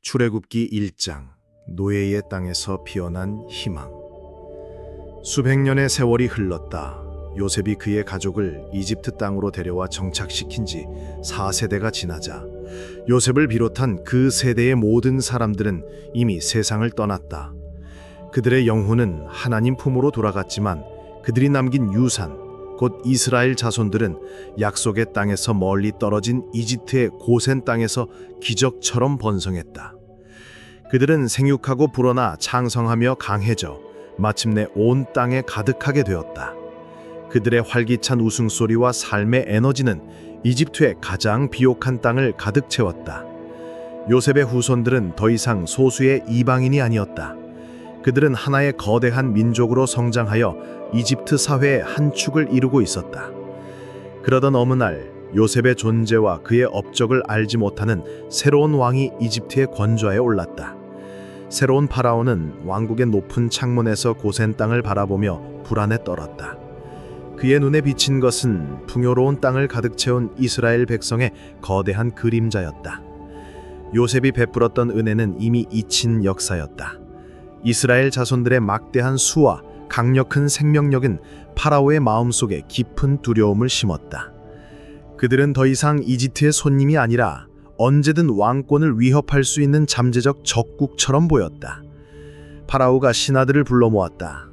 출애굽기 1장 노예의 땅에서 피어난 희망. 수백 년의 세월이 흘렀다. 요셉이 그의 가족을 이집트 땅으로 데려와 정착시킨 지 4세대가 지나자 요셉을 비롯한 그 세대의 모든 사람들은 이미 세상을 떠났다. 그들의 영혼은 하나님 품으로 돌아갔지만 그들이 남긴 유산, 곧 이스라엘 자손들은 약속의 땅에서 멀리 떨어진 이집트의 고센 땅에서 기적처럼 번성했다. 그들은 생육하고 불어나 창성하며 강해져 마침내 온 땅에 가득하게 되었다. 그들의 활기찬 웃음소리와 삶의 에너지는 이집트의 가장 비옥한 땅을 가득 채웠다. 요셉의 후손들은 더 이상 소수의 이방인이 아니었다. 그들은 하나의 거대한 민족으로 성장하여 이집트 사회의 한 축을 이루고 있었다. 그러던 어느 날 요셉의 존재와 그의 업적을 알지 못하는 새로운 왕이 이집트의 권좌에 올랐다. 새로운 파라오는 왕국의 높은 창문에서 고센 땅을 바라보며 불안에 떨었다. 그의 눈에 비친 것은 풍요로운 땅을 가득 채운 이스라엘 백성의 거대한 그림자였다. 요셉이 베풀었던 은혜는 이미 잊힌 역사였다. 이스라엘 자손들의 막대한 수와 강력한 생명력은 파라오의 마음속에 깊은 두려움을 심었다. 그들은 더 이상 이집트의 손님이 아니라 언제든 왕권을 위협할 수 있는 잠재적 적국처럼 보였다. 파라오가 신하들을 불러 모았다.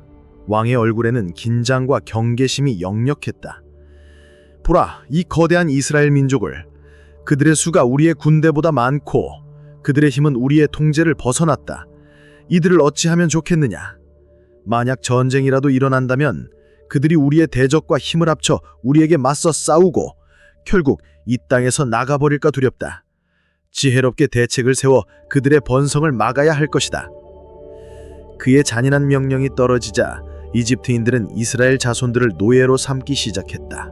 왕의 얼굴에는 긴장과 경계심이 역력했다. 보라, 이 거대한 이스라엘 민족을. 그들의 수가 우리의 군대보다 많고 그들의 힘은 우리의 통제를 벗어났다. 이들을 어찌하면 좋겠느냐? 만약 전쟁이라도 일어난다면 그들이 우리의 대적과 힘을 합쳐 우리에게 맞서 싸우고 결국 이 땅에서 나가버릴까 두렵다. 지혜롭게 대책을 세워 그들의 번성을 막아야 할 것이다. 그의 잔인한 명령이 떨어지자 이집트인들은 이스라엘 자손들을 노예로 삼기 시작했다.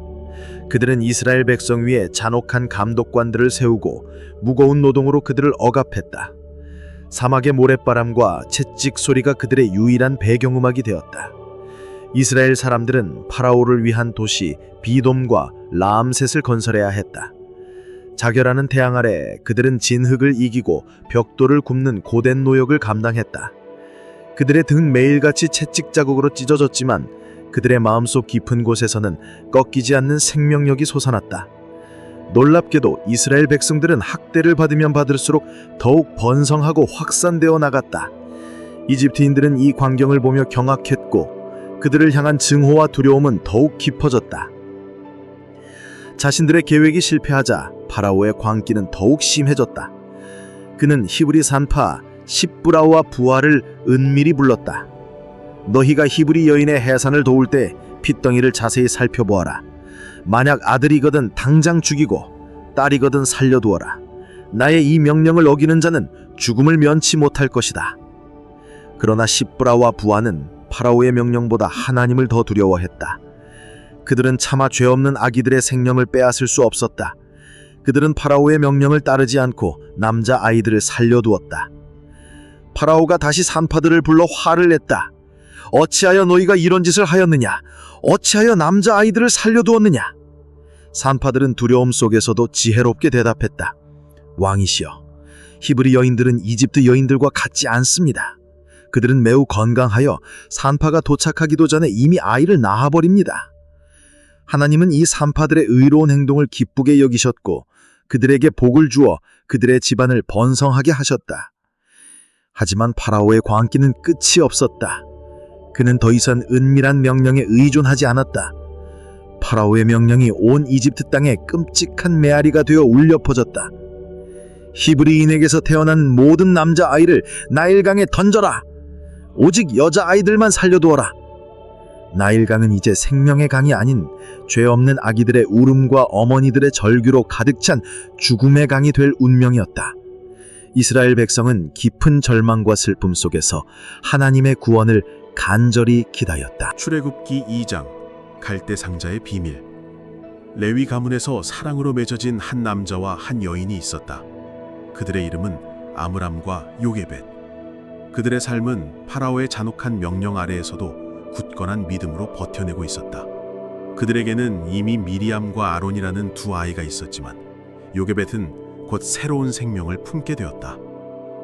그들은 이스라엘 백성 위에 잔혹한 감독관들을 세우고 무거운 노동으로 그들을 억압했다. 사막의 모래바람과 채찍 소리가 그들의 유일한 배경음악이 되었다. 이스라엘 사람들은 파라오를 위한 도시 비돔과 라암셋을 건설해야 했다. 자결하는 태양 아래 그들은 진흙을 이기고 벽돌을 굽는 고된 노역을 감당했다. 그들의 등 매일같이 채찍 자국으로 찢어졌지만 그들의 마음속 깊은 곳에서는 꺾이지 않는 생명력이 솟아났다. 놀랍게도 이스라엘 백성들은 학대를 받으면 받을수록 더욱 번성하고 확산되어 나갔다. 이집트인들은 이 광경을 보며 경악했고 그들을 향한 증오와 두려움은 더욱 깊어졌다. 자신들의 계획이 실패하자 파라오의 광기는 더욱 심해졌다. 그는 히브리 산파 십브라와 부하를 은밀히 불렀다. 너희가 히브리 여인의 해산을 도울 때 핏덩이를 자세히 살펴보아라. 만약 아들이거든 당장 죽이고 딸이거든 살려두어라. 나의 이 명령을 어기는 자는 죽음을 면치 못할 것이다. 그러나 십브라와 부하는 파라오의 명령보다 하나님을 더 두려워했다. 그들은 차마 죄 없는 아기들의 생명을 빼앗을 수 없었다. 그들은 파라오의 명령을 따르지 않고 남자 아이들을 살려두었다. 파라오가 다시 산파들을 불러 화를 냈다. 어찌하여 너희가 이런 짓을 하였느냐? 어찌하여 남자 아이들을 살려두었느냐? 산파들은 두려움 속에서도 지혜롭게 대답했다. 왕이시여, 히브리 여인들은 이집트 여인들과 같지 않습니다. 그들은 매우 건강하여 산파가 도착하기도 전에 이미 아이를 낳아버립니다. 하나님은 이 산파들의 의로운 행동을 기쁘게 여기셨고 그들에게 복을 주어 그들의 집안을 번성하게 하셨다. 하지만 파라오의 광기는 끝이 없었다. 그는 더 이상 은밀한 명령에 의존하지 않았다. 파라오의 명령이 온 이집트 땅에 끔찍한 메아리가 되어 울려 퍼졌다. 히브리인에게서 태어난 모든 남자 아이를 나일강에 던져라. 오직 여자 아이들만 살려두어라. 나일강은 이제 생명의 강이 아닌 죄 없는 아기들의 울음과 어머니들의 절규로 가득 찬 죽음의 강이 될 운명이었다. 이스라엘 백성은 깊은 절망과 슬픔 속에서 하나님의 구원을 간절히 기다렸다. 출애굽기 2장 갈대 상자의 비밀. 레위 가문에서 사랑으로 맺어진 한 남자와 한 여인이 있었다. 그들의 이름은 아므람과 요게벳. 그들의 삶은 파라오의 잔혹한 명령 아래에서도 굳건한 믿음으로 버텨내고 있었다. 그들에게는 이미 미리암과 아론이라는 두 아이가 있었지만 요게벳은 곧 새로운 생명을 품게 되었다.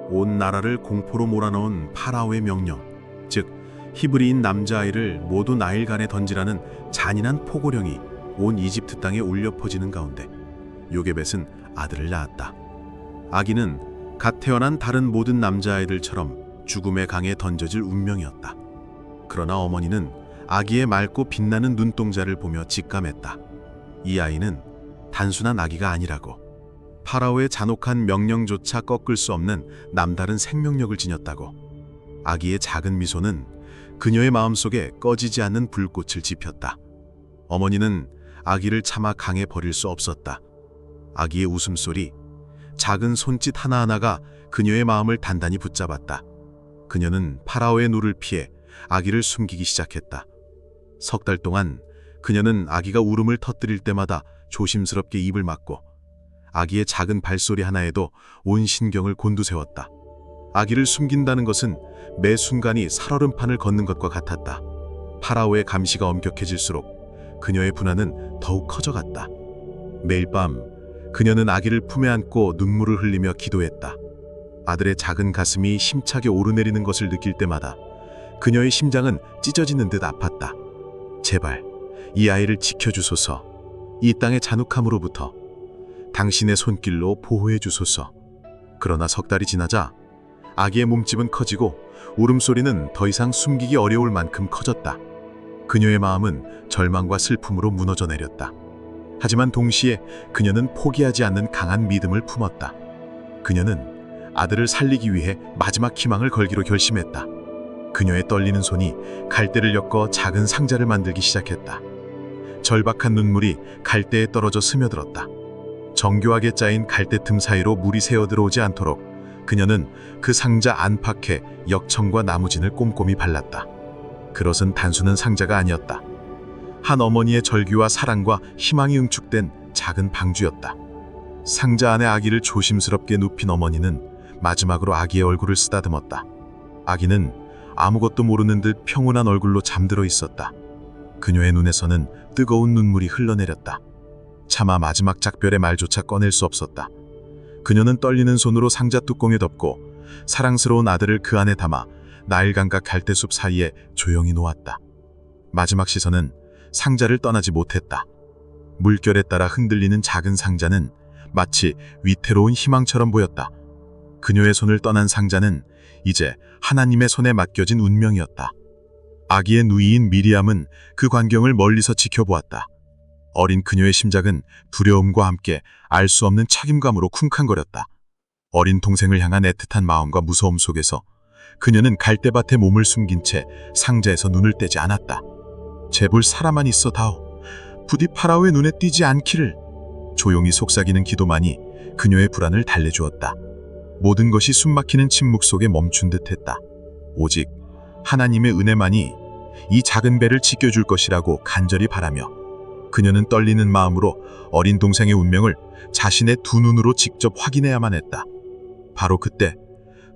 온 나라를 공포로 몰아넣은 파라오의 명령, 즉 히브리인 남자아이를 모두 나일강에 던지라는 잔인한 포고령이 온 이집트 땅에 울려 퍼지는 가운데 요게벳은 아들을 낳았다. 아기는 갓 태어난 다른 모든 남자아이들처럼 죽음의 강에 던져질 운명이었다. 그러나 어머니는 아기의 맑고 빛나는 눈동자를 보며 직감했다. 이 아이는 단순한 아기가 아니라고. 파라오의 잔혹한 명령조차 꺾을 수 없는 남다른 생명력을 지녔다고. 아기의 작은 미소는 그녀의 마음속에 꺼지지 않는 불꽃을 지폈다. 어머니는 아기를 차마 강에 버릴 수 없었다. 아기의 웃음소리, 작은 손짓 하나하나가 그녀의 마음을 단단히 붙잡았다. 그녀는 파라오의 눈을 피해 아기를 숨기기 시작했다. 석 달 동안 그녀는 아기가 울음을 터뜨릴 때마다 조심스럽게 입을 막고 아기의 작은 발소리 하나에도 온 신경을 곤두세웠다. 아기를 숨긴다는 것은 매 순간이 살얼음판을 걷는 것과 같았다. 파라오의 감시가 엄격해질수록 그녀의 분한은 더욱 커져갔다. 매일 밤 그녀는 아기를 품에 안고 눈물을 흘리며 기도했다. 아들의 작은 가슴이 힘차게 오르내리는 것을 느낄 때마다 그녀의 심장은 찢어지는 듯 아팠다. 제발 이 아이를 지켜주소서. 이 땅의 잔혹함으로부터 당신의 손길로 보호해 주소서. 그러나 석 달이 지나자 아기의 몸집은 커지고 울음소리는 더 이상 숨기기 어려울 만큼 커졌다. 그녀의 마음은 절망과 슬픔으로 무너져 내렸다. 하지만 동시에 그녀는 포기하지 않는 강한 믿음을 품었다. 그녀는 아들을 살리기 위해 마지막 희망을 걸기로 결심했다. 그녀의 떨리는 손이 갈대를 엮어 작은 상자를 만들기 시작했다. 절박한 눈물이 갈대에 떨어져 스며들었다. 정교하게 짜인 갈대 틈 사이로 물이 새어 들어오지 않도록 그녀는 그 상자 안팎에 역청과 나무진을 꼼꼼히 발랐다. 그것은 단순한 상자가 아니었다. 한 어머니의 절규와 사랑과 희망이 응축된 작은 방주였다. 상자 안에 아기를 조심스럽게 눕힌 어머니는 마지막으로 아기의 얼굴을 쓰다듬었다. 아기는 아무것도 모르는 듯 평온한 얼굴로 잠들어 있었다. 그녀의 눈에서는 뜨거운 눈물이 흘러내렸다. 차마 마지막 작별의 말조차 꺼낼 수 없었다. 그녀는 떨리는 손으로 상자 뚜껑에 덮고 사랑스러운 아들을 그 안에 담아 나일강과 갈대숲 사이에 조용히 놓았다. 마지막 시선은 상자를 떠나지 못했다. 물결에 따라 흔들리는 작은 상자는 마치 위태로운 희망처럼 보였다. 그녀의 손을 떠난 상자는 이제 하나님의 손에 맡겨진 운명이었다. 아기의 누이인 미리암은 그 광경을 멀리서 지켜보았다. 어린 그녀의 심장은 두려움과 함께 알 수 없는 책임감으로 쿵쾅거렸다. 어린 동생을 향한 애틋한 마음과 무서움 속에서 그녀는 갈대밭에 몸을 숨긴 채 상자에서 눈을 떼지 않았다. 제발 살아만 있어 다오. 부디 파라오의 눈에 띄지 않기를. 조용히 속삭이는 기도만이 그녀의 불안을 달래주었다. 모든 것이 숨막히는 침묵 속에 멈춘 듯했다. 오직 하나님의 은혜만이 이 작은 배를 지켜줄 것이라고 간절히 바라며 그녀는 떨리는 마음으로 어린 동생의 운명을 자신의 두 눈으로 직접 확인해야만 했다. 바로 그때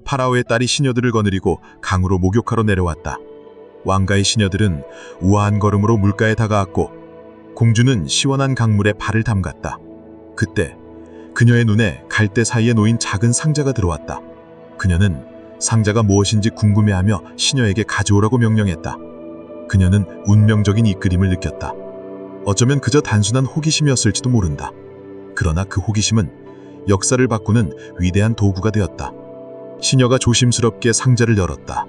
파라오의 딸이 시녀들을 거느리고 강으로 목욕하러 내려왔다. 왕가의 시녀들은 우아한 걸음으로 물가에 다가왔고 공주는 시원한 강물에 발을 담갔다. 그때 그녀의 눈에 갈대 사이에 놓인 작은 상자가 들어왔다. 그녀는 상자가 무엇인지 궁금해하며 시녀에게 가져오라고 명령했다. 그녀는 운명적인 이끌림을 느꼈다. 어쩌면 그저 단순한 호기심이었을지도 모른다. 그러나 그 호기심은 역사를 바꾸는 위대한 도구가 되었다. 시녀가 조심스럽게 상자를 열었다.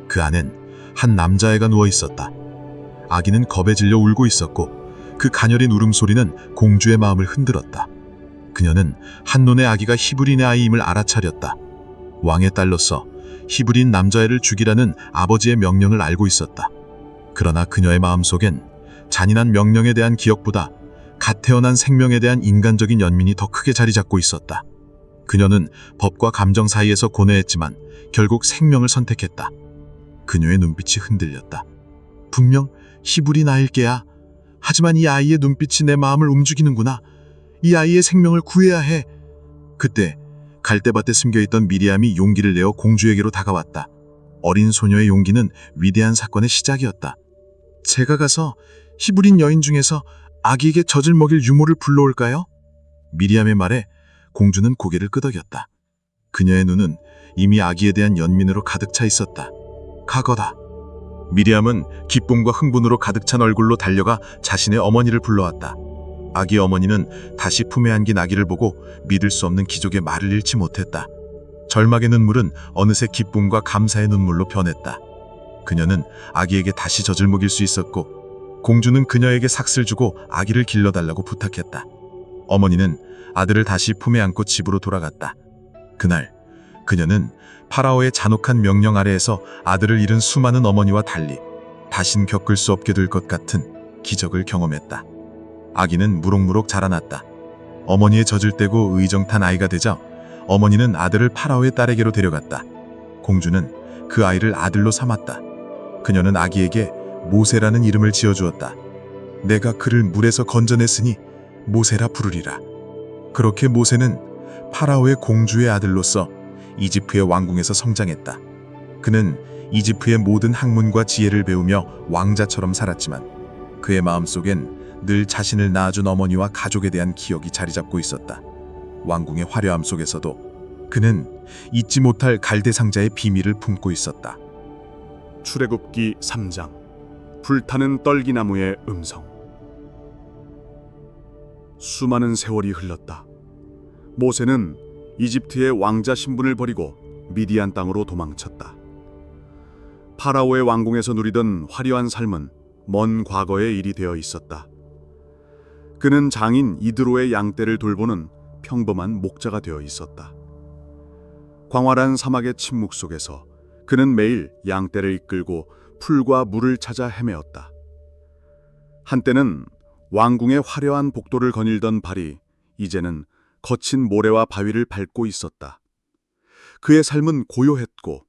그 안엔 한 남자애가 누워 있었다. 아기는 겁에 질려 울고 있었고 그 가녀린 울음소리는 공주의 마음을 흔들었다. 그녀는 한눈에 아기가 히브리인의 아이임을 알아차렸다. 왕의 딸로서 히브리인 남자애를 죽이라는 아버지의 명령을 알고 있었다. 그러나 그녀의 마음속엔 잔인한 명령에 대한 기억보다 갓 태어난 생명에 대한 인간적인 연민이 더 크게 자리 잡고 있었다. 그녀는 법과 감정 사이에서 고뇌했지만 결국 생명을 선택했다. 그녀의 눈빛이 흔들렸다. 분명 히브리 나일게야. 하지만 이 아이의 눈빛이 내 마음을 움직이는구나. 이 아이의 생명을 구해야 해. 그때 갈대밭에 숨겨있던 미리암이 용기를 내어 공주에게로 다가왔다. 어린 소녀의 용기는 위대한 사건의 시작이었다. 제가 가서 히브린 여인 중에서 아기에게 젖을 먹일 유모를 불러올까요? 미리암의 말에 공주는 고개를 끄덕였다. 그녀의 눈은 이미 아기에 대한 연민으로 가득 차 있었다. 과거다. 미리암은 기쁨과 흥분으로 가득 찬 얼굴로 달려가 자신의 어머니를 불러왔다. 아기 어머니는 다시 품에 안긴 아기를 보고 믿을 수 없는 기적의 말을 잃지 못했다. 절망의 눈물은 어느새 기쁨과 감사의 눈물로 변했다. 그녀는 아기에게 다시 젖을 먹일 수 있었고 공주는 그녀에게 삭슬 주고 아기를 길러달라고 부탁했다. 어머니는 아들을 다시 품에 안고 집으로 돌아갔다. 그날 그녀는 파라오의 잔혹한 명령 아래에서 아들을 잃은 수많은 어머니와 달리 다신 겪을 수 없게 될 것 같은 기적을 경험했다. 아기는 무럭무럭 자라났다. 어머니의 젖을 떼고 의정탄 아이가 되자 어머니는 아들을 파라오의 딸에게로 데려갔다. 공주는 그 아이를 아들로 삼았다. 그녀는 아기에게 모세라는 이름을 지어주었다. 내가 그를 물에서 건져냈으니 모세라 부르리라. 그렇게 모세는 파라오의 공주의 아들로서 이집트의 왕궁에서 성장했다. 그는 이집트의 모든 학문과 지혜를 배우며 왕자처럼 살았지만 그의 마음속엔 늘 자신을 낳아준 어머니와 가족에 대한 기억이 자리 잡고 있었다. 왕궁의 화려함 속에서도 그는 잊지 못할 갈대 상자의 비밀을 품고 있었다. 출애굽기 3장 불타는 떨기나무의 음성. 수많은 세월이 흘렀다. 모세는 이집트의 왕자 신분을 버리고 미디안 땅으로 도망쳤다. 파라오의 왕궁에서 누리던 화려한 삶은 먼 과거의 일이 되어 있었다. 그는 장인 이드로의 양떼를 돌보는 평범한 목자가 되어 있었다. 광활한 사막의 침묵 속에서 그는 매일 양떼를 이끌고 풀과 물을 찾아 헤매었다. 한때는 왕궁의 화려한 복도를 거닐던 발이 이제는 거친 모래와 바위를 밟고 있었다. 그의 삶은 고요했고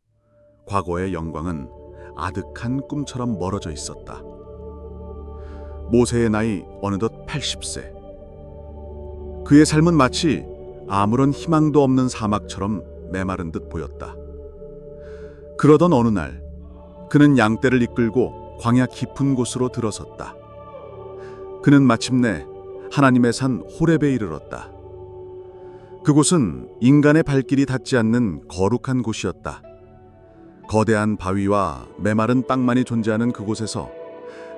과거의 영광은 아득한 꿈처럼 멀어져 있었다. 모세의 나이 어느덧 80세. 그의 삶은 마치 아무런 희망도 없는 사막처럼 메마른 듯 보였다. 그러던 어느 날 그는 양떼를 이끌고 광야 깊은 곳으로 들어섰다. 그는 마침내 하나님의 산 호렙에 이르렀다. 그곳은 인간의 발길이 닿지 않는 거룩한 곳이었다. 거대한 바위와 메마른 땅만이 존재하는 그곳에서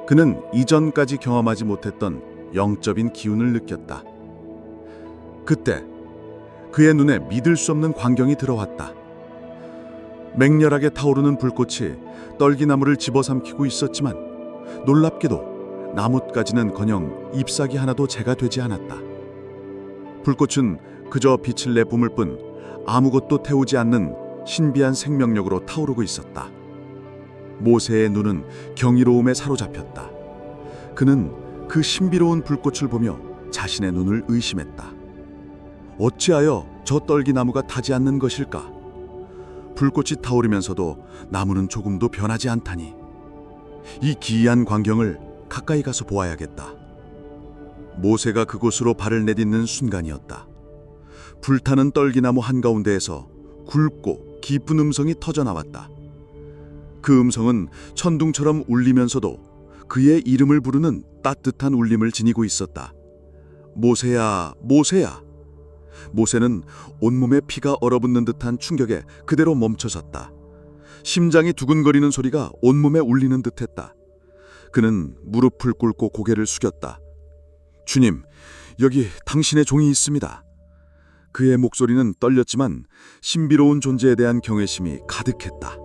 그는 이전까지 경험하지 못했던 영적인 기운을 느꼈다. 그때 그의 눈에 믿을 수 없는 광경이 들어왔다. 맹렬하게 타오르는 불꽃이 떨기나무를 집어삼키고 있었지만 놀랍게도 나뭇가지는커녕 잎사귀 하나도 제가 되지 않았다. 불꽃은 그저 빛을 내뿜을 뿐 아무것도 태우지 않는 신비한 생명력으로 타오르고 있었다. 모세의 눈은 경이로움에 사로잡혔다. 그는 그 신비로운 불꽃을 보며 자신의 눈을 의심했다. 어찌하여 저 떨기나무가 타지 않는 것일까? 불꽃이 타오르면서도 나무는 조금도 변하지 않다니. 이 기이한 광경을 가까이 가서 보아야겠다. 모세가 그곳으로 발을 내딛는 순간이었다. 불타는 떨기나무 한가운데에서 굵고 깊은 음성이 터져나왔다. 그 음성은 천둥처럼 울리면서도 그의 이름을 부르는 따뜻한 울림을 지니고 있었다. 모세야, 모세야. 모세는 온몸에 피가 얼어붙는 듯한 충격에 그대로 멈춰섰다. 심장이 두근거리는 소리가 온몸에 울리는 듯했다. 그는 무릎을 꿇고 고개를 숙였다. 주님, 여기 당신의 종이 있습니다. 그의 목소리는 떨렸지만 신비로운 존재에 대한 경외심이 가득했다.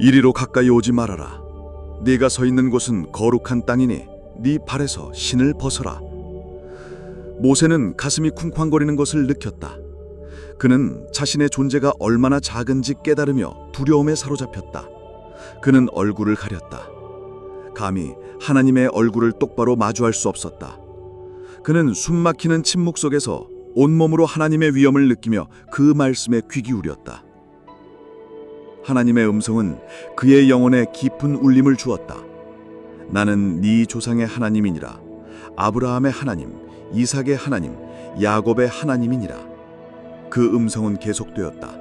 이리로 가까이 오지 말아라. 네가 서 있는 곳은 거룩한 땅이니 네 발에서 신을 벗어라. 모세는 가슴이 쿵쾅거리는 것을 느꼈다. 그는 자신의 존재가 얼마나 작은지 깨달으며 두려움에 사로잡혔다. 그는 얼굴을 가렸다. 감히 하나님의 얼굴을 똑바로 마주할 수 없었다. 그는 숨막히는 침묵 속에서 온몸으로 하나님의 위엄을 느끼며 그 말씀에 귀 기울였다. 하나님의 음성은 그의 영혼에 깊은 울림을 주었다. 나는 네 조상의 하나님이니라. 아브라함의 하나님, 이삭의 하나님, 야곱의 하나님이니라. 그 음성은 계속되었다.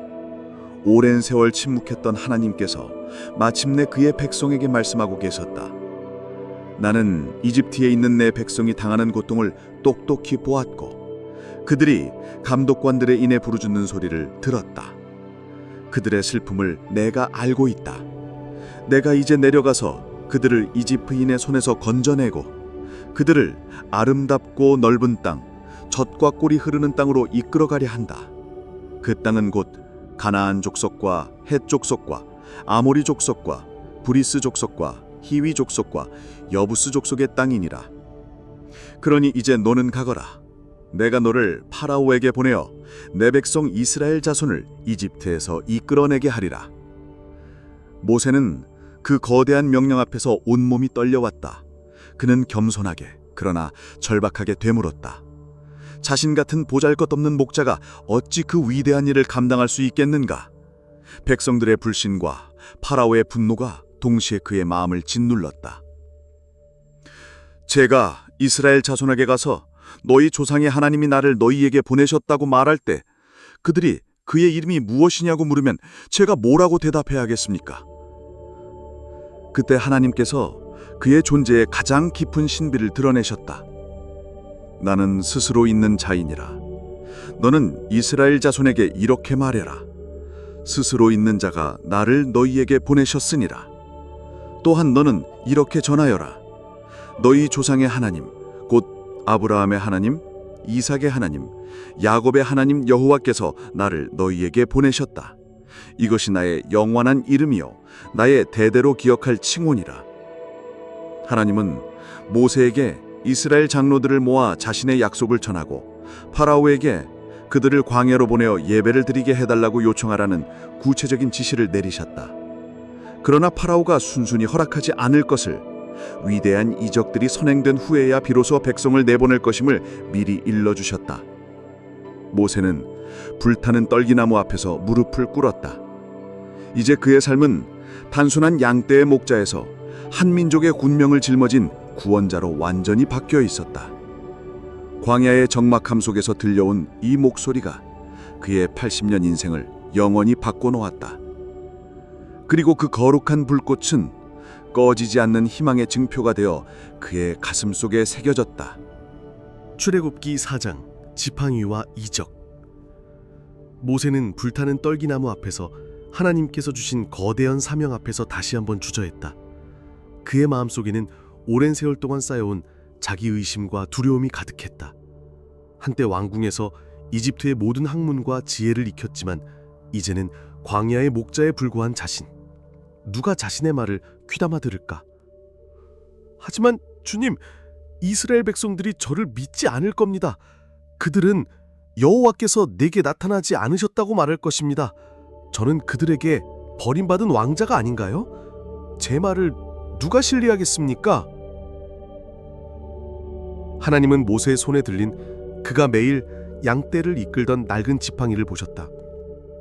오랜 세월 침묵했던 하나님께서 마침내 그의 백성에게 말씀하고 계셨다. 나는 이집트에 있는 내 백성이 당하는 고통을 똑똑히 보았고 그들이 감독관들의 인에 부르짖는 소리를 들었다. 그들의 슬픔을 내가 알고 있다. 내가 이제 내려가서 그들을 이집트인의 손에서 건져내고 그들을 아름답고 넓은 땅, 젖과 꿀이 흐르는 땅으로 이끌어가려 한다. 그 땅은 곧 가나안 족속과 헷 족속과 아모리 족속과 브리스 족속과 히위 족속과 여부스 족속의 땅이니라. 그러니 이제 너는 가거라. 내가 너를 파라오에게 보내어 내 백성 이스라엘 자손을 이집트에서 이끌어내게 하리라. 모세는 그 거대한 명령 앞에서 온몸이 떨려왔다. 그는 겸손하게 그러나 절박하게 되물었다. 자신 같은 보잘것없는 목자가 어찌 그 위대한 일을 감당할 수 있겠는가? 백성들의 불신과 파라오의 분노가 동시에 그의 마음을 짓눌렀다. 제가 이스라엘 자손에게 가서 너희 조상의 하나님이 나를 너희에게 보내셨다고 말할 때 그들이 그의 이름이 무엇이냐고 물으면 제가 뭐라고 대답해야겠습니까? 그때 하나님께서 그의 존재에 가장 깊은 신비를 드러내셨다. 나는 스스로 있는 자이니라. 너는 이스라엘 자손에게 이렇게 말해라. 스스로 있는 자가 나를 너희에게 보내셨으니라. 또한 너는 이렇게 전하여라. 너희 조상의 하나님, 곧 아브라함의 하나님, 이삭의 하나님, 야곱의 하나님 여호와께서 나를 너희에게 보내셨다. 이것이 나의 영원한 이름이요 나의 대대로 기억할 칭호니라. 하나님은 모세에게 이스라엘 장로들을 모아 자신의 약속을 전하고 파라오에게 그들을 광야로 보내어 예배를 드리게 해달라고 요청하라는 구체적인 지시를 내리셨다. 그러나 파라오가 순순히 허락하지 않을 것을, 위대한 이적들이 선행된 후에야 비로소 백성을 내보낼 것임을 미리 일러주셨다. 모세는 불타는 떨기나무 앞에서 무릎을 꿇었다. 이제 그의 삶은 단순한 양떼의 목자에서 한 민족의 군명을 짊어진 구원자로 완전히 바뀌어 있었다. 광야의 적막함 속에서 들려온 이 목소리가 그의 80년 인생을 영원히 바꿔놓았다. 그리고 그 거룩한 불꽃은 꺼지지 않는 희망의 증표가 되어 그의 가슴 속에 새겨졌다. 출애굽기 4장 지팡이와 이적. 모세는 불타는 떨기나무 앞에서 하나님께서 주신 거대한 사명 앞에서 다시 한번 주저했다. 그의 마음속에는 오랜 세월 동안 쌓여온 자기 의심과 두려움이 가득했다. 한때 왕궁에서 이집트의 모든 학문과 지혜를 익혔지만 이제는 광야의 목자에 불과한 자신. 누가 자신의 말을 귀담아 들을까? 하지만 주님, 이스라엘 백성들이 저를 믿지 않을 겁니다. 그들은 여호와께서 내게 나타나지 않으셨다고 말할 것입니다. 저는 그들에게 버림받은 왕자가 아닌가요? 제 말을 누가 신뢰하겠습니까? 하나님은 모세의 손에 들린 그가 매일 양떼를 이끌던 낡은 지팡이를 보셨다.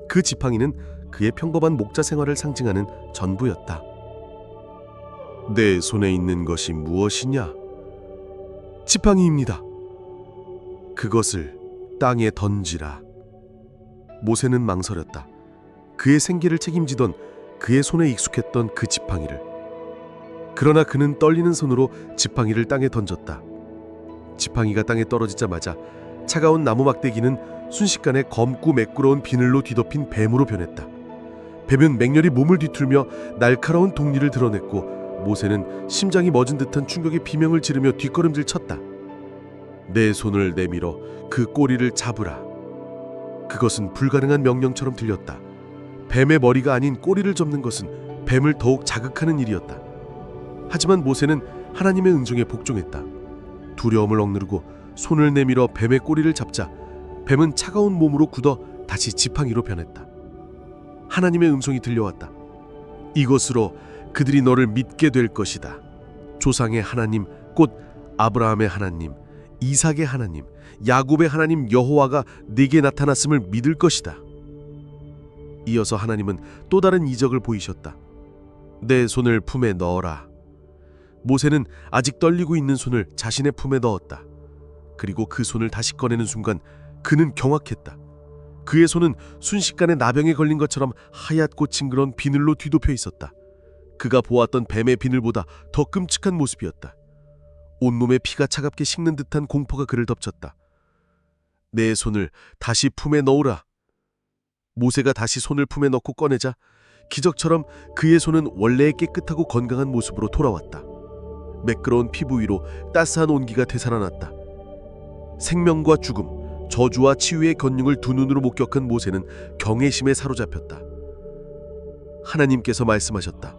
그 지팡이는 그의 평범한 목자 생활을 상징하는 전부였다. 내 손에 있는 것이 무엇이냐? 지팡이입니다. 그것을 땅에 던지라. 모세는 망설였다. 그의 생계를 책임지던 그의 손에 익숙했던 그 지팡이를. 그러나 그는 떨리는 손으로 지팡이를 땅에 던졌다. 지팡이가 땅에 떨어지자마자 차가운 나무 막대기는 순식간에 검고 매끄러운 비늘로 뒤덮인 뱀으로 변했다. 뱀은 맹렬히 몸을 뒤틀며 날카로운 독리를 드러냈고 모세는 심장이 멎은 듯한 충격에 비명을 지르며 뒷걸음질 쳤다. 내 손을 내밀어 그 꼬리를 잡으라. 그것은 불가능한 명령처럼 들렸다. 뱀의 머리가 아닌 꼬리를 접는 것은 뱀을 더욱 자극하는 일이었다. 하지만 모세는 하나님의 은총에 복종했다. 두려움을 억누르고 손을 내밀어 뱀의 꼬리를 잡자 뱀은 차가운 몸으로 굳어 다시 지팡이로 변했다. 하나님의 음성이 들려왔다. 이것으로 그들이 너를 믿게 될 것이다. 조상의 하나님, 곧 아브라함의 하나님, 이삭의 하나님, 야곱의 하나님 여호와가 네게 나타났음을 믿을 것이다. 이어서 하나님은 또 다른 이적을 보이셨다. 내 손을 품에 넣어라. 모세는 아직 떨리고 있는 손을 자신의 품에 넣었다. 그리고 그 손을 다시 꺼내는 순간 그는 경악했다. 그의 손은 순식간에 나병에 걸린 것처럼 하얗고 징그러운 비늘로 뒤덮여 있었다. 그가 보았던 뱀의 비늘보다 더 끔찍한 모습이었다. 온몸에 피가 차갑게 식는 듯한 공포가 그를 덮쳤다. 내 손을 다시 품에 넣으라. 모세가 다시 손을 품에 넣고 꺼내자 기적처럼 그의 손은 원래의 깨끗하고 건강한 모습으로 돌아왔다. 매끄러운 피부 위로 따스한 온기가 되살아났다. 생명과 죽음, 저주와 치유의 권능을 두 눈으로 목격한 모세는 경외심에 사로잡혔다. 하나님께서 말씀하셨다.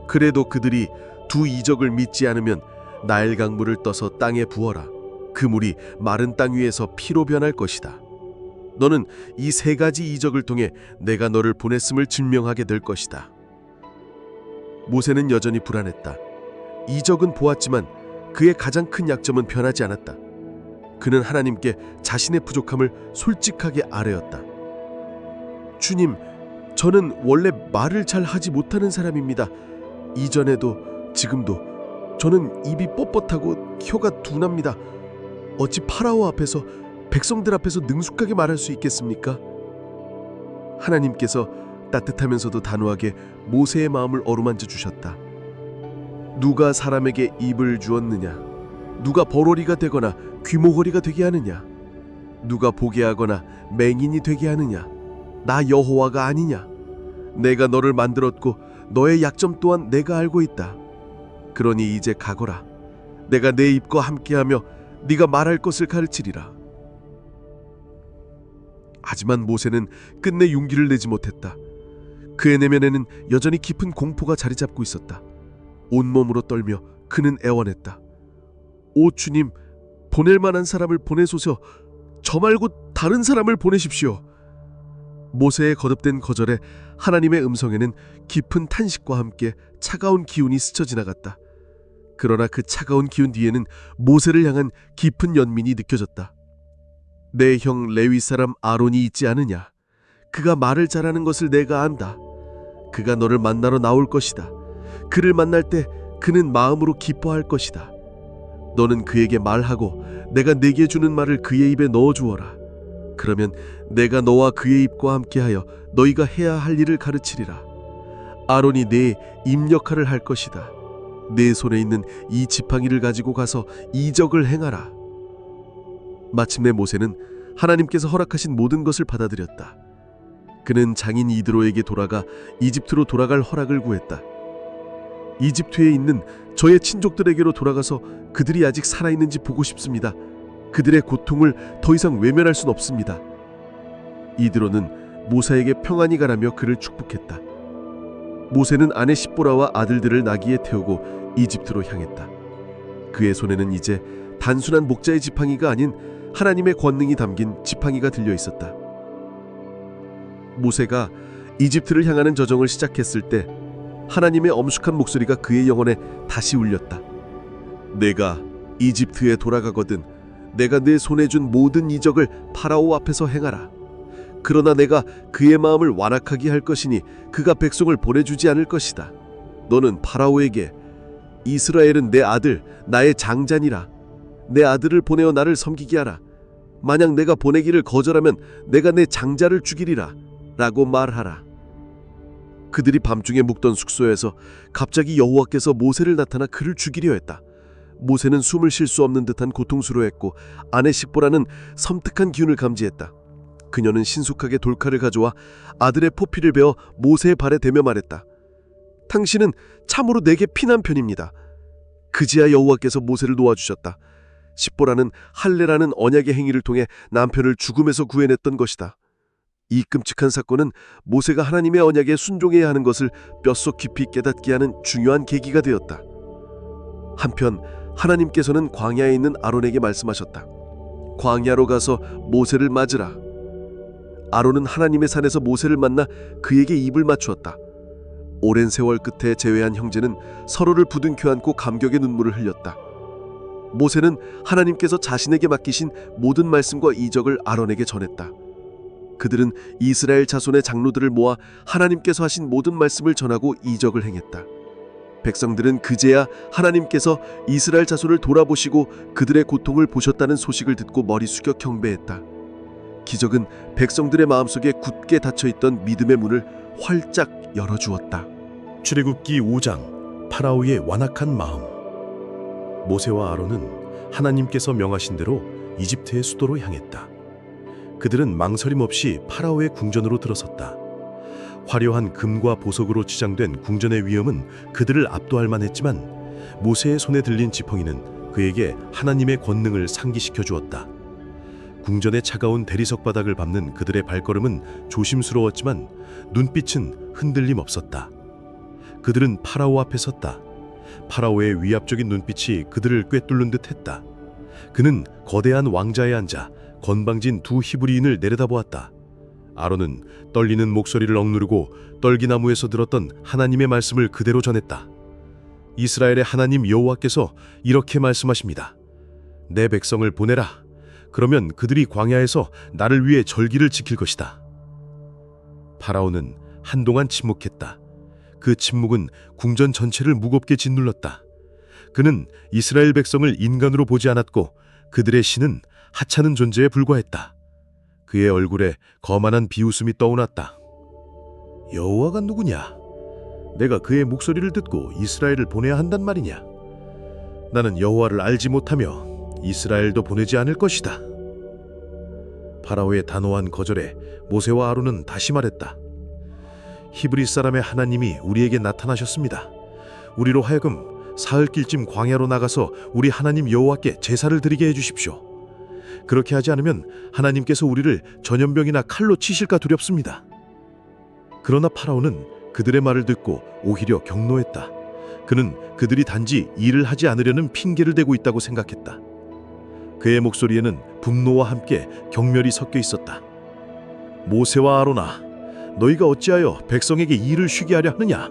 그래도 그들이 두 이적을 믿지 않으면 나일 강물을 떠서 땅에 부어라. 그 물이 마른 땅 위에서 피로 변할 것이다. 너는 이 세 가지 이적을 통해 내가 너를 보냈음을 증명하게 될 것이다. 모세는 여전히 불안했다. 이적은 보았지만 그의 가장 큰 약점은 변하지 않았다. 그는 하나님께 자신의 부족함을 솔직하게 아뢰었다. 주님, 저는 원래 말을 잘 하지 못하는 사람입니다. 이전에도 지금도 저는 입이 뻣뻣하고 혀가 둔합니다. 어찌 파라오 앞에서 백성들 앞에서 능숙하게 말할 수 있겠습니까? 하나님께서 따뜻하면서도 단호하게 모세의 마음을 어루만져 주셨다. 누가 사람에게 입을 주었느냐? 누가 버러리가 되거나 귀모거리가 되게 하느냐? 누가 보게 하거나 맹인이 되게 하느냐? 나 여호와가 아니냐? 내가 너를 만들었고 너의 약점 또한 내가 알고 있다. 그러니 이제 가거라. 내가 내 입과 함께하며 네가 말할 것을 가르치리라. 하지만 모세는 끝내 용기를 내지 못했다. 그의 내면에는 여전히 깊은 공포가 자리 잡고 있었다. 온몸으로 떨며 그는 애원했다. 오 주님, 보낼 만한 사람을 보내소서. 저 말고 다른 사람을 보내십시오. 모세의 거듭된 거절에 하나님의 음성에는 깊은 탄식과 함께 차가운 기운이 스쳐 지나갔다. 그러나 그 차가운 기운 뒤에는 모세를 향한 깊은 연민이 느껴졌다. 내 형 레위 사람 아론이 있지 않으냐? 그가 말을 잘하는 것을 내가 안다. 그가 너를 만나러 나올 것이다. 그를 만날 때 그는 마음으로 기뻐할 것이다. 너는 그에게 말하고 내가 내게 주는 말을 그의 입에 넣어 주어라. 그러면 내가 너와 그의 입과 함께하여 너희가 해야 할 일을 가르치리라. 아론이 내 입 역할을 할 것이다. 내 손에 있는 이 지팡이를 가지고 가서 이적을 행하라. 마침내 모세는 하나님께서 허락하신 모든 것을 받아들였다. 그는 장인 이드로에게 돌아가 이집트로 돌아갈 허락을 구했다. 이집트에 있는 저의 친족들에게로 돌아가서 그들이 아직 살아있는지 보고 싶습니다. 그들의 고통을 더 이상 외면할 순 없습니다. 이드로는 모세에게 평안히 가라며 그를 축복했다. 모세는 아내 십보라와 아들들을 나귀에 태우고 이집트로 향했다. 그의 손에는 이제 단순한 목자의 지팡이가 아닌 하나님의 권능이 담긴 지팡이가 들려 있었다. 모세가 이집트를 향하는 저정을 시작했을 때 하나님의 엄숙한 목소리가 그의 영혼에 다시 울렸다. 내가 이집트에 돌아가거든 내가 내 손에 준 모든 이적을 파라오 앞에서 행하라. 그러나 내가 그의 마음을 완악하게 할 것이니 그가 백성을 보내주지 않을 것이다. 너는 파라오에게 이스라엘은 내 아들 나의 장자니라. 내 아들을 보내어 나를 섬기게 하라. 만약 내가 보내기를 거절하면 내가 내 장자를 죽이리라 라고 말하라. 그들이 밤중에 묵던 숙소에서 갑자기 여호와께서 모세를 나타나 그를 죽이려 했다. 모세는 숨을 쉴 수 없는 듯한 고통스러워했고 아내 십보라는 섬뜩한 기운을 감지했다. 그녀는 신속하게 돌칼을 가져와 아들의 포피를 베어 모세의 발에 대며 말했다. 당신은 참으로 내게 피난 편입니다. 그제야 여호와께서 모세를 놓아주셨다. 십보라는 할례라는 언약의 행위를 통해 남편을 죽음에서 구해냈던 것이다. 이 끔찍한 사건은 모세가 하나님의 언약에 순종해야 하는 것을 뼛속 깊이 깨닫게 하는 중요한 계기가 되었다. 한편 하나님께서는 광야에 있는 아론에게 말씀하셨다. 광야로 가서 모세를 맞으라. 아론은 하나님의 산에서 모세를 만나 그에게 입을 맞추었다. 오랜 세월 끝에 재회한 형제는 서로를 부둥켜 안고 감격의 눈물을 흘렸다. 모세는 하나님께서 자신에게 맡기신 모든 말씀과 이적을 아론에게 전했다. 그들은 이스라엘 자손의 장로들을 모아 하나님께서 하신 모든 말씀을 전하고 이적을 행했다. 백성들은 그제야 하나님께서 이스라엘 자손을 돌아보시고 그들의 고통을 보셨다는 소식을 듣고 머리 숙여 경배했다. 기적은 백성들의 마음속에 굳게 닫혀있던 믿음의 문을 활짝 열어주었다. 출애굽기 5장 파라오의 완악한 마음. 모세와 아론은 하나님께서 명하신 대로 이집트의 수도로 향했다. 그들은 망설임 없이 파라오의 궁전으로 들어섰다. 화려한 금과 보석으로 치장된 궁전의 위엄은 그들을 압도할 만했지만 모세의 손에 들린 지팡이는 그에게 하나님의 권능을 상기시켜 주었다. 궁전의 차가운 대리석 바닥을 밟는 그들의 발걸음은 조심스러웠지만 눈빛은 흔들림 없었다. 그들은 파라오 앞에 섰다. 파라오의 위압적인 눈빛이 그들을 꿰뚫는 듯 했다. 그는 거대한 왕자에 앉아 건방진 두 히브리인을 내려다보았다. 아론은 떨리는 목소리를 억누르고 떨기나무에서 들었던 하나님의 말씀을 그대로 전했다. 이스라엘의 하나님 여호와께서 이렇게 말씀하십니다. 내 백성을 보내라. 그러면 그들이 광야에서 나를 위해 절기를 지킬 것이다. 파라오는 한동안 침묵했다. 그 침묵은 궁전 전체를 무겁게 짓눌렀다. 그는 이스라엘 백성을 인간으로 보지 않았고 그들의 신은 하찮은 존재에 불과했다. 그의 얼굴에 거만한 비웃음이 떠올랐다. 여호와가 누구냐? 내가 그의 목소리를 듣고 이스라엘을 보내야 한단 말이냐? 나는 여호와를 알지 못하며 이스라엘도 보내지 않을 것이다. 파라오의 단호한 거절에 모세와 아론은 다시 말했다. 히브리 사람의 하나님이 우리에게 나타나셨습니다. 우리로 하여금 사흘길쯤 광야로 나가서 우리 하나님 여호와께 제사를 드리게 해주십시오. 그렇게 하지 않으면 하나님께서 우리를 전염병이나 칼로 치실까 두렵습니다. 그러나 파라오는 그들의 말을 듣고 오히려 경노했다. 그는 그들이 단지 일을 하지 않으려는 핑계를 대고 있다고 생각했다. 그의 목소리에는 분노와 함께 경멸이 섞여 있었다. 모세와 아론아, 너희가 어찌하여 백성에게 일을 쉬게 하려 하느냐?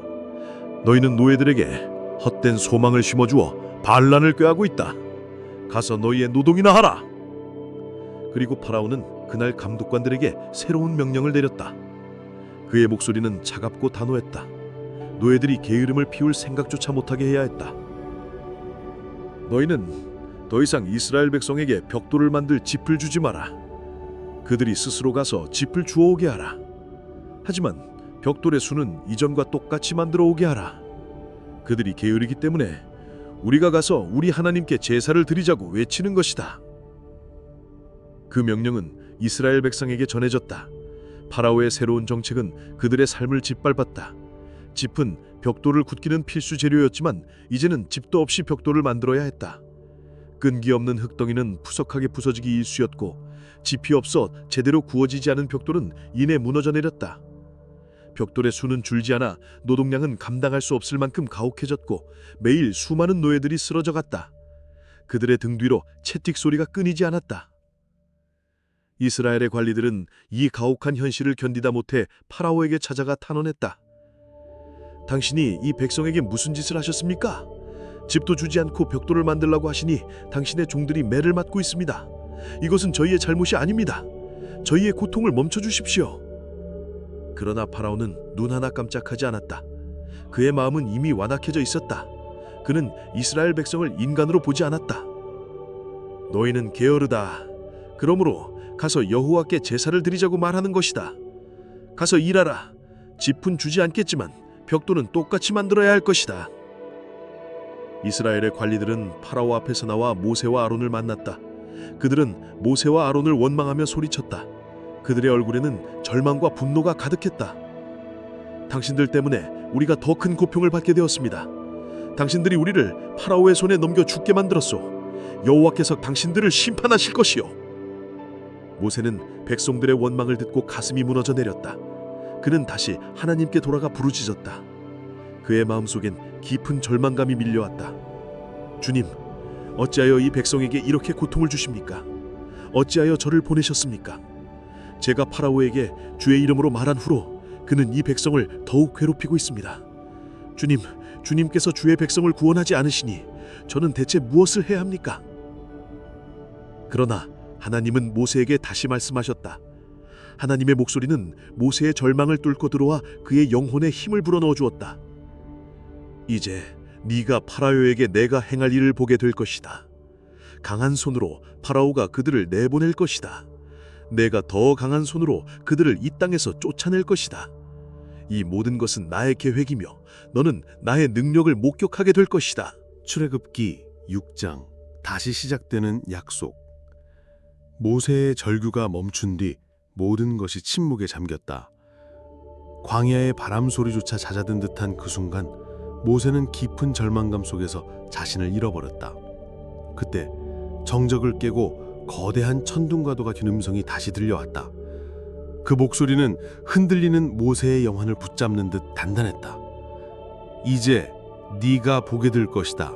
너희는 노예들에게 헛된 소망을 심어주어 반란을 꾀하고 있다. 가서 너희의 노동이나 하라. 그리고 파라오는 그날 감독관들에게 새로운 명령을 내렸다. 그의 목소리는 차갑고 단호했다. 노예들이 게으름을 피울 생각조차 못하게 해야 했다. 너희는 더 이상 이스라엘 백성에게 벽돌을 만들 짚을 주지 마라. 그들이 스스로 가서 짚을 주워오게 하라. 하지만 벽돌의 수는 이전과 똑같이 만들어 오게 하라. 그들이 게으르기 때문에 우리가 가서 우리 하나님께 제사를 드리자고 외치는 것이다. 그 명령은 이스라엘 백성에게 전해졌다. 파라오의 새로운 정책은 그들의 삶을 짓밟았다. 짚은 벽돌을 굳기는 필수 재료였지만 이제는 짚도 없이 벽돌을 만들어야 했다. 끈기 없는 흙덩이는 푸석하게 부서지기 일쑤였고 짚이 없어 제대로 구워지지 않은 벽돌은 이내 무너져 내렸다. 벽돌의 수는 줄지 않아 노동량은 감당할 수 없을 만큼 가혹해졌고 매일 수많은 노예들이 쓰러져 갔다. 그들의 등 뒤로 채찍 소리가 끊이지 않았다. 이스라엘의 관리들은 이 가혹한 현실을 견디다 못해 파라오에게 찾아가 탄원했다. 당신이 이 백성에게 무슨 짓을 하셨습니까? 집도 주지 않고 벽돌을 만들라고 하시니 당신의 종들이 매를 맞고 있습니다. 이것은 저희의 잘못이 아닙니다. 저희의 고통을 멈춰주십시오. 그러나 파라오는 눈 하나 깜짝하지 않았다. 그의 마음은 이미 완악해져 있었다. 그는 이스라엘 백성을 인간으로 보지 않았다. 너희는 게으르다. 그러므로 가서 여호와께 제사를 드리자고 말하는 것이다. 가서 일하라. 짚은 주지 않겠지만 벽돌은 똑같이 만들어야 할 것이다. 이스라엘의 관리들은 파라오 앞에서 나와 모세와 아론을 만났다. 그들은 모세와 아론을 원망하며 소리쳤다. 그들의 얼굴에는 절망과 분노가 가득했다. 당신들 때문에 우리가 더 큰 고통을 받게 되었습니다. 당신들이 우리를 파라오의 손에 넘겨 죽게 만들었소. 여호와께서 당신들을 심판하실 것이요. 모세는 백성들의 원망을 듣고 가슴이 무너져 내렸다. 그는 다시 하나님께 돌아가 부르짖었다. 그의 마음속엔 깊은 절망감이 밀려왔다. 주님, 어찌하여 이 백성에게 이렇게 고통을 주십니까? 어찌하여 저를 보내셨습니까? 제가 파라오에게 주의 이름으로 말한 후로 그는 이 백성을 더욱 괴롭히고 있습니다. 주님, 주님께서 주의 백성을 구원하지 않으시니 저는 대체 무엇을 해야 합니까? 그러나 하나님은 모세에게 다시 말씀하셨다. 하나님의 목소리는 모세의 절망을 뚫고 들어와 그의 영혼에 힘을 불어넣어 주었다. 이제 네가 파라오에게 내가 행할 일을 보게 될 것이다. 강한 손으로 파라오가 그들을 내보낼 것이다. 내가 더 강한 손으로 그들을 이 땅에서 쫓아낼 것이다. 이 모든 것은 나의 계획이며 너는 나의 능력을 목격하게 될 것이다. 출애굽기 6장. 다시 시작되는 약속. 모세의 절규가 멈춘 뒤 모든 것이 침묵에 잠겼다. 광야의 바람 소리조차 잦아든 듯한 그 순간 모세는 깊은 절망감 속에서 자신을 잃어버렸다. 그때 정적을 깨고 거대한 천둥과도 같은 음성이 다시 들려왔다. 그 목소리는 흔들리는 모세의 영혼을 붙잡는 듯 단단했다. 이제 네가 보게 될 것이다.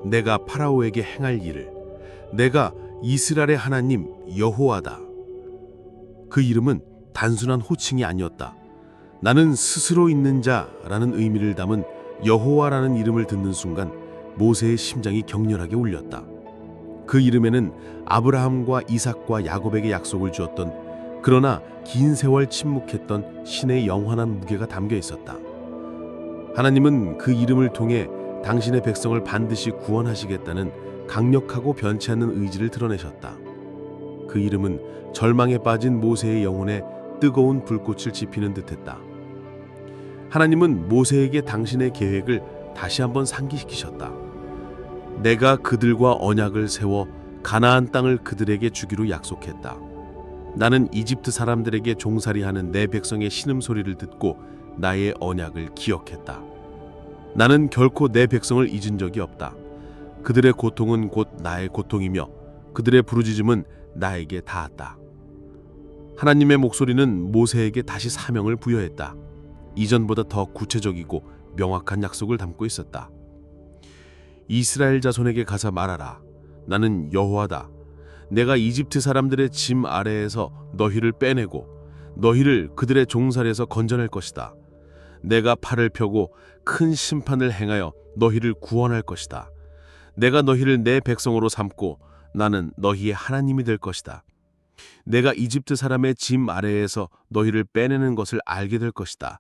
내가 파라오에게 행할 일을. 내가 이스라엘의 하나님 여호와다. 그 이름은 단순한 호칭이 아니었다. 나는 스스로 있는 자라는 의미를 담은 여호와라는 이름을 듣는 순간 모세의 심장이 격렬하게 울렸다. 그 이름에는 아브라함과 이삭과 야곱에게 약속을 주었던, 그러나 긴 세월 침묵했던 신의 영원한 무게가 담겨 있었다. 하나님은 그 이름을 통해 당신의 백성을 반드시 구원하시겠다는 강력하고 변치 않는 의지를 드러내셨다. 그 이름은 절망에 빠진 모세의 영혼에 뜨거운 불꽃을 지피는 듯했다. 하나님은 모세에게 당신의 계획을 다시 한번 상기시키셨다. 내가 그들과 언약을 세워 가나안 땅을 그들에게 주기로 약속했다. 나는 이집트 사람들에게 종살이하는 내 백성의 신음소리를 듣고 나의 언약을 기억했다. 나는 결코 내 백성을 잊은 적이 없다. 그들의 고통은 곧 나의 고통이며 그들의 부르짖음은 나에게 닿았다. 하나님의 목소리는 모세에게 다시 사명을 부여했다. 이전보다 더 구체적이고 명확한 약속을 담고 있었다. 이스라엘 자손에게 가서 말하라. 나는 여호와다. 내가 이집트 사람들의 짐 아래에서 너희를 빼내고 너희를 그들의 종살에서 건져낼 것이다. 내가 팔을 펴고 큰 심판을 행하여 너희를 구원할 것이다. 내가 너희를 내 백성으로 삼고 나는 너희의 하나님이 될 것이다. 내가 이집트 사람의 짐 아래에서 너희를 빼내는 것을 알게 될 것이다.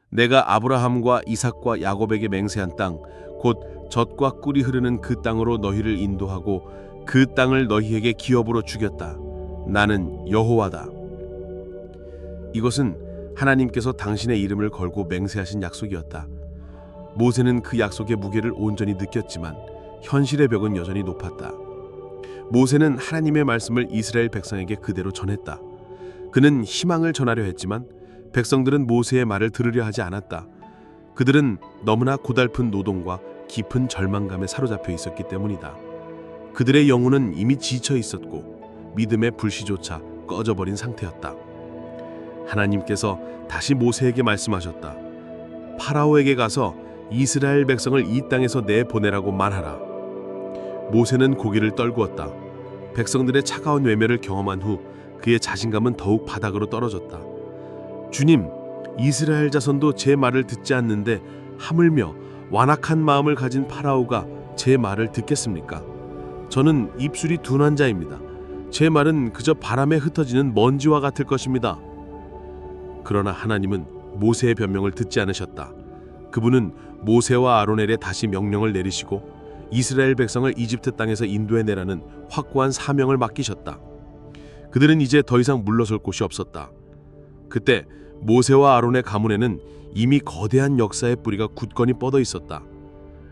내가 아브라함과 이삭과 야곱에게 맹세한 땅, 곧 젖과 꿀이 흐르는 그 땅으로 너희를 인도하고 그 땅을 너희에게 기업으로 주겠다. 나는 여호와다. 이것은 하나님께서 당신의 이름을 걸고 맹세하신 약속이었다. 모세는 그 약속의 무게를 온전히 느꼈지만 현실의 벽은 여전히 높았다. 모세는 하나님의 말씀을 이스라엘 백성에게 그대로 전했다. 그는 희망을 전하려 했지만 백성들은 모세의 말을 들으려 하지 않았다. 그들은 너무나 고달픈 노동과 깊은 절망감에 사로잡혀 있었기 때문이다. 그들의 영혼은 이미 지쳐 있었고 믿음의 불씨조차 꺼져버린 상태였다. 하나님께서 다시 모세에게 말씀하셨다. 파라오에게 가서 이스라엘 백성을 이 땅에서 내보내라고 말하라. 모세는 고개를 떨구었다. 백성들의 차가운 외면을 경험한 후 그의 자신감은 더욱 바닥으로 떨어졌다. 주님, 이스라엘 자손도 제 말을 듣지 않는데 하물며 완악한 마음을 가진 파라오가 제 말을 듣겠습니까? 저는 입술이 둔한 자입니다. 제 말은 그저 바람에 흩어지는 먼지와 같을 것입니다. 그러나 하나님은 모세의 변명을 듣지 않으셨다. 그분은 모세와 아론에게 다시 명령을 내리시고 이스라엘 백성을 이집트 땅에서 인도해내라는 확고한 사명을 맡기셨다. 그들은 이제 더 이상 물러설 곳이 없었다. 그때 모세와 아론의 가문에는 이미 거대한 역사의 뿌리가 굳건히 뻗어 있었다.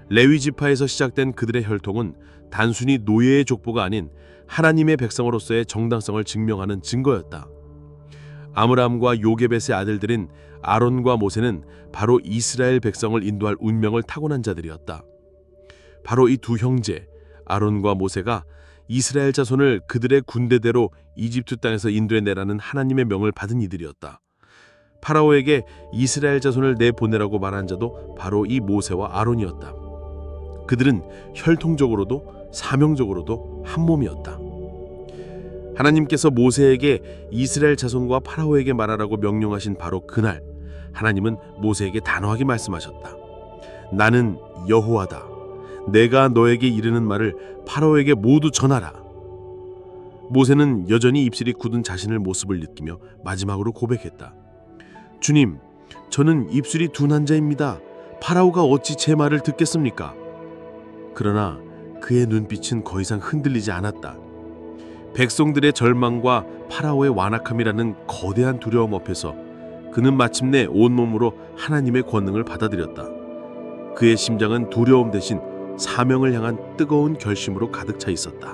레위 지파에서 시작된 그들의 혈통은 단순히 노예의 족보가 아닌 하나님의 백성으로서의 정당성을 증명하는 증거였다. 아므람과 요게벳의 아들들인 아론과 모세는 바로 이스라엘 백성을 인도할 운명을 타고난 자들이었다. 바로 이 두 형제 아론과 모세가 이스라엘 자손을 그들의 군대대로 이집트 땅에서 인도해내라는 하나님의 명을 받은 이들이었다. 파라오에게 이스라엘 자손을 내보내라고 말한 자도 바로 이 모세와 아론이었다. 그들은 혈통적으로도 사명적으로도 한 몸이었다. 하나님께서 모세에게 이스라엘 자손과 파라오에게 말하라고 명령하신 바로 그날, 하나님은 모세에게 단호하게 말씀하셨다. 나는 여호와다. 내가 너에게 이르는 말을 파라오에게 모두 전하라. 모세는 여전히 입술이 굳은 자신의 모습을 느끼며 마지막으로 고백했다. 주님, 저는 입술이 둔한 자입니다. 파라오가 어찌 제 말을 듣겠습니까? 그러나 그의 눈빛은 더 이상 흔들리지 않았다. 백성들의 절망과 파라오의 완악함이라는 거대한 두려움 앞에서 그는 마침내 온몸으로 하나님의 권능을 받아들였다. 그의 심장은 두려움 대신 사명을 향한 뜨거운 결심으로 가득 차 있었다.